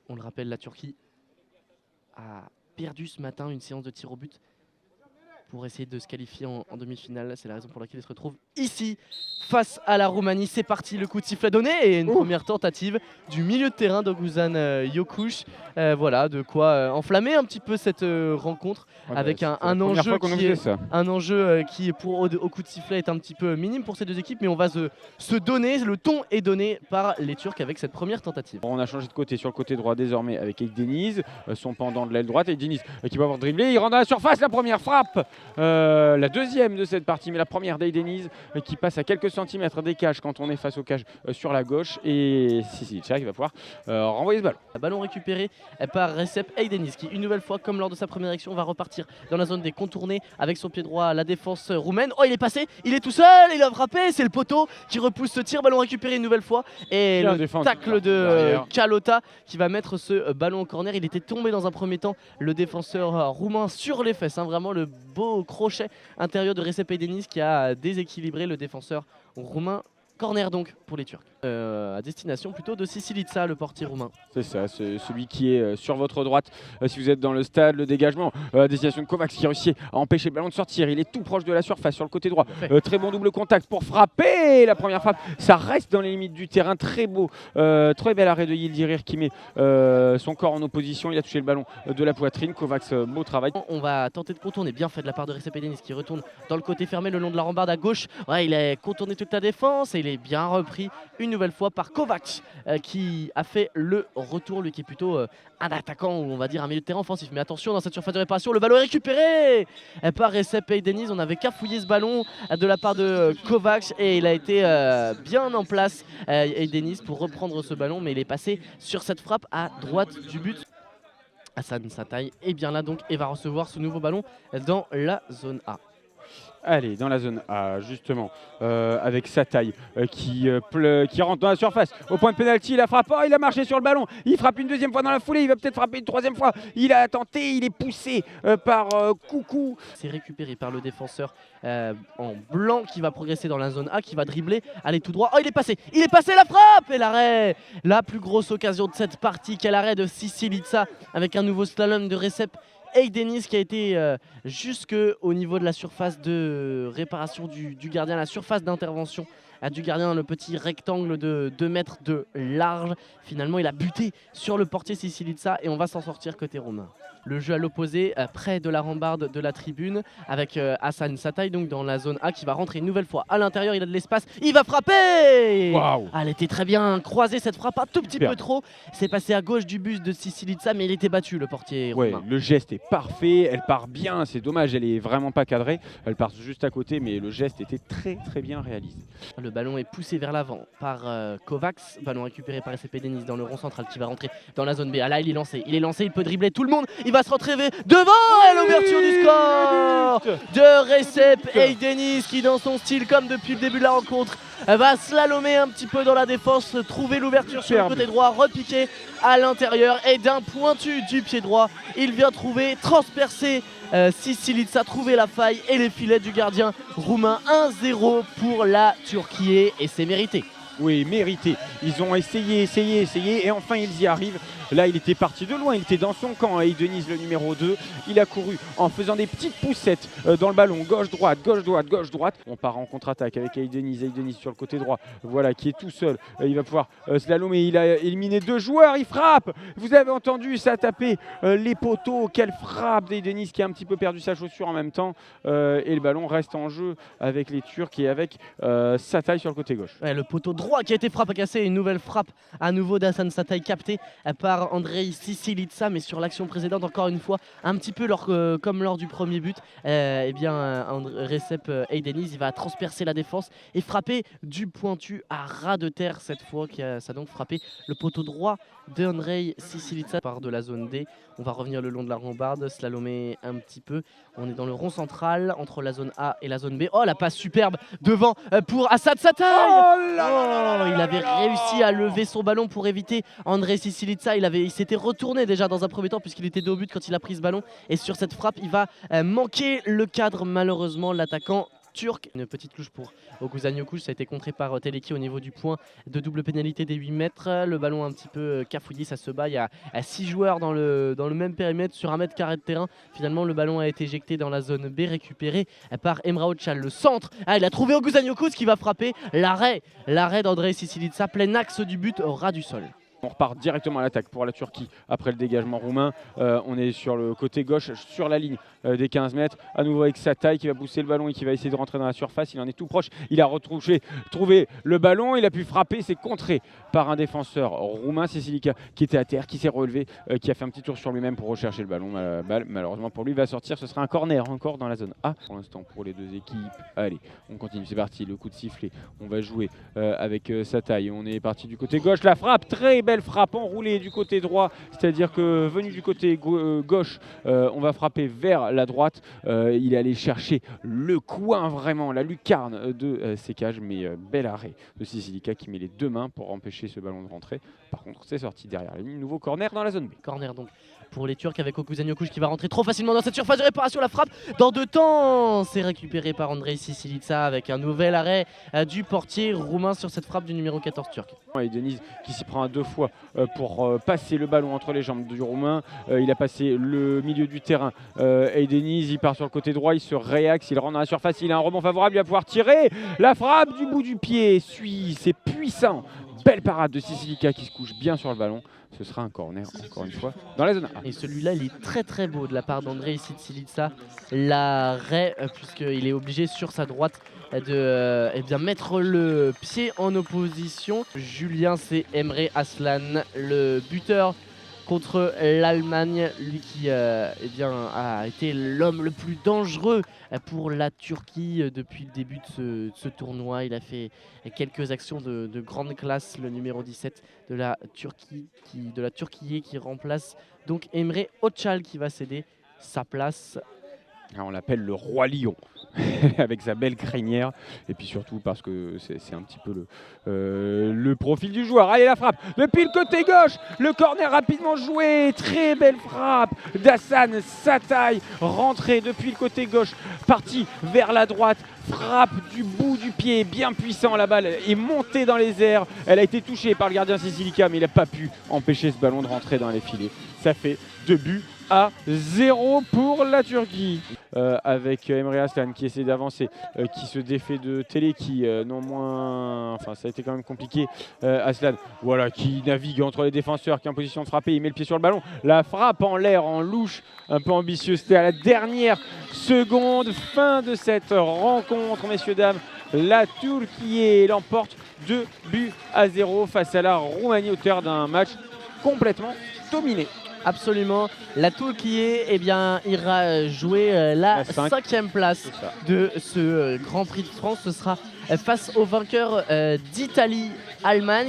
On le rappelle, la Turquie a perdu ce matin une séance de tir au but pour essayer de se qualifier en demi-finale. C'est la raison pour laquelle il se retrouve ici face à la Roumanie. C'est parti, le coup de sifflet donné et une première tentative du milieu de terrain d'Oguzhan Yokush. Voilà, de quoi enflammer un petit peu cette rencontre avec un enjeu qui au coup de sifflet est un petit peu minime pour ces deux équipes, mais on va se donner, le ton est donné par les Turcs avec cette première tentative. On a changé de côté sur le côté droit désormais avec Eideniz, son pendant de l'aile droite. Eideniz qui va avoir dribblé, il rentre dans la surface, la première frappe, la deuxième de cette partie, mais la première d'Eideniz qui passe à quelques centimètres des cages quand on est face aux cages sur la gauche, et Sisilica qui va pouvoir renvoyer ce ballon. Un ballon récupéré par Recep Eideniz qui une nouvelle fois, comme lors de sa première action, va repartir dans la zone des contournés avec son pied droit à la défense roumaine. Oh, il est passé, il est tout seul, il a frappé, c'est le poteau qui repousse ce tir, ballon récupéré une nouvelle fois et le tacle de Kalota qui va mettre ce ballon au corner. Il était tombé dans un premier temps, le défenseur roumain, sur les fesses, vraiment le beau crochet intérieur de Recep Eideniz qui a déséquilibré le défenseur roumain. Corner donc pour les Turcs, à destination plutôt de Sisilica, le portier roumain. C'est ça, c'est celui qui est sur votre droite. Si vous êtes dans le stade, le dégagement, à destination de Kovacs qui réussit à empêcher le ballon de sortir. Il est tout proche de la surface sur le côté droit. Très bon double contact pour frapper. La première frappe, ça reste dans les limites du terrain. Très beau, très bel arrêt de Yildirim qui met son corps en opposition. Il a touché le ballon de la poitrine. Kovacs, beau travail. On va tenter de contourner, bien fait de la part de Recep Eideniz qui retourne dans le côté fermé le long de la rambarde à gauche. Ouais, il a contourné toute la défense et il est bien repris une nouvelle fois par Kovacs qui a fait le retour, lui qui est plutôt un attaquant, ou on va dire un milieu de terrain offensif. Mais attention, dans cette surface de réparation, le ballon est récupéré par Recep Eideniz. On n'avait qu'à fouiller ce ballon de la part de Kovacs et il a été bien en place, Eideniz, pour reprendre ce ballon, mais il est passé sur cette frappe à droite du but. Hassan Sataï est bien là donc et va recevoir ce nouveau ballon dans la zone A. Allez, dans la zone A, justement, avec Sataï qui rentre dans la surface. Au point de pénalty, il a frappé, il a marché sur le ballon. Il frappe une deuxième fois dans la foulée, il va peut-être frapper une troisième fois. Il a tenté, il est poussé par Coucou. C'est récupéré par le défenseur en blanc qui va progresser dans la zone A, qui va dribbler, aller tout droit. Oh, il est passé la frappe et l'arrêt. La plus grosse occasion de cette partie, quel arrêt de Sisilica avec un nouveau slalom de Recep Eideniz qui a été jusque au niveau de la surface de réparation du gardien, la surface d'intervention du gardien, le petit rectangle de 2 mètres de large. Finalement, il a buté sur le portier Sisilica et on va s'en sortir côté roumain. Le jeu à l'opposé, près de la rambarde de la tribune, avec Hassan Sataï donc dans la zone A qui va rentrer une nouvelle fois à l'intérieur. Il a de l'espace, il va frapper. Wow. Elle était très bien croisée cette frappe, un tout petit peu trop. C'est passé à gauche du buste de Sisilica, mais il était battu le portier roumain. Le geste est parfait, elle part bien, c'est dommage, elle est vraiment pas cadrée. Elle part juste à côté, mais le geste était très très bien réalisé. Le ballon est poussé vers l'avant par Kovacs, ballon récupéré par Recep Eideniz dans le rond central qui va rentrer dans la zone B. Ah là, il est lancé, il peut dribbler tout le monde, il va se retrouver devant et l'ouverture du score de Recep Eideniz qui, dans son style comme depuis le début de la rencontre, va slalomer un petit peu dans la défense, trouver l'ouverture sur le côté droit, repiquer à l'intérieur et d'un pointu du pied droit, il vient trouver, transpercer Sisilica, trouver la faille et les filets du gardien roumain. 1-0 pour la Turquie et c'est mérité. Oui, mérité. Ils ont essayé et enfin ils y arrivent. Là, il était parti de loin, il était dans son camp, Eideniz, le numéro 2. Il a couru en faisant des petites poussettes dans le ballon, gauche-droite, gauche-droite, gauche-droite. On part en contre-attaque avec Eideniz sur le côté droit, voilà, qui est tout seul. Il va pouvoir slalomer, il a éliminé 2 joueurs, il frappe. Vous avez entendu, ça a tapé les poteaux. Quelle frappe d'Eideniz qui a un petit peu perdu sa chaussure en même temps. Et le ballon reste en jeu avec les Turcs et avec Sataï sur le côté gauche. Ouais, le poteau droit qui a été frappé à casser, une nouvelle frappe à nouveau d'Hassan Sataï captée par Andrei Sisilica, mais sur l'action précédente, encore une fois, un petit peu comme lors du premier but, Recep Eideniz, il va transpercer la défense et frapper du pointu à ras de terre cette fois, ça a donc frappé le poteau droit de Andrei Sisilica par de la zone D. On va revenir le long de la rambarde, slalomer un petit peu. On est dans le rond central entre la zone A et la zone B. Oh, la passe superbe devant pour Hassan Sataï. Il avait réussi à lever son ballon pour éviter Andrei Sisilica. Il s'était retourné déjà dans un premier temps puisqu'il était dos au but quand il a pris ce ballon. Et sur cette frappe, il va manquer le cadre malheureusement, l'attaquant turc. Une petite touche pour Oğuzhan Yokuşlu, ça a été contré par Teleki au niveau du point de double pénalité des 8 mètres. Le ballon un petit peu cafouillé, ça se bat. Il y a 6 joueurs dans le même périmètre sur 1 mètre carré de terrain. Finalement, le ballon a été éjecté dans la zone B, récupéré par Emre Öcal. Le centre, il a trouvé Oğuzhan Yokuşlu qui va frapper. L'arrêt d'Andrei Çiçilița, plein axe du but, au ras du sol. On repart directement à l'attaque pour la Turquie après le dégagement roumain. On est sur le côté gauche, sur la ligne des 15 mètres. À nouveau avec Satay qui va pousser le ballon et qui va essayer de rentrer dans la surface. Il en est tout proche. Il a trouvé le ballon. Il a pu frapper. C'est contré par un défenseur roumain, Çiçilița, qui était à terre, qui s'est relevé, qui a fait un petit tour sur lui-même pour rechercher le ballon. La balle, malheureusement pour lui, va sortir. Ce sera un corner encore dans la zone A pour l'instant pour les deux équipes. Allez, on continue. C'est parti. Le coup de sifflet. On va jouer avec Satay. On est parti du côté gauche. La frappe, très belle frappe enroulée du côté droit, c'est-à-dire que venu du côté gauche, on va frapper vers la droite. Il est allé chercher le coin, vraiment, la lucarne de Sekaj, mais bel arrêt de Çiçilița qui met les deux mains pour empêcher ce ballon de rentrer. Par contre, c'est sorti derrière la ligne. Nouveau corner dans la zone B. Corner donc pour les Turcs avec Oğuzhan Yokuşlu qui va rentrer trop facilement dans cette surface de réparation. La frappe dans 2 temps, c'est récupéré par Andrei Çiçilița avec un nouvel arrêt du portier roumain sur cette frappe du numéro 14 turc. Et Deniz qui s'y prend à 2 fois pour passer le ballon entre les jambes du roumain. Il a passé le milieu du terrain. Et Deniz, il part sur le côté droit, il se réaxe, il rentre dans la surface, il a un rebond favorable, il va pouvoir tirer. La frappe du bout du pied suit, c'est puissant. Belle parade de Çiçilița qui se couche bien sur le ballon. Ce sera un corner, encore une fois, dans la zone A. Et celui-là, il est très très beau de la part d'Andrei Çiçilița. L'arrêt, puisqu'il est obligé sur sa droite de mettre le pied en opposition. Julien, c'est Emre Aslan, le buteur contre l'Allemagne, lui qui a été l'homme le plus dangereux pour la Turquie depuis le début de ce tournoi. Il a fait quelques actions de grande classe, le numéro 17 de la Turquie qui remplace donc Emre Öcal qui va céder sa place. On l'appelle le roi lion avec sa belle crinière et puis surtout parce que c'est un petit peu le profil du joueur. Allez, la frappe depuis le côté gauche, le corner rapidement joué, très belle frappe d'Hassan Satay, rentré depuis le côté gauche, parti vers la droite, frappe du bout du pied, bien puissant. La balle est montée dans les airs, elle a été touchée par le gardien Çiçilița mais il n'a pas pu empêcher ce ballon de rentrer dans les filets. Ça fait 2 buts à 0 pour la Turquie. Avec Emre Aslan qui essaie d'avancer, qui se défait de Teleki, non moins. Enfin, ça a été quand même compliqué. Aslan, voilà, qui navigue entre les défenseurs, qui est en position de frapper, il met le pied sur le ballon. La frappe en l'air, en louche, un peu ambitieuse. C'était à la dernière seconde. Fin de cette rencontre, messieurs, dames. La Turquie l'emporte 2 buts à 0 face à la Roumanie, auteur d'un match complètement dominé. Absolument, la Turquie ira jouer la 5e place de ce Grand Prix de France. Ce sera face au vainqueur d'Italie-Allemagne.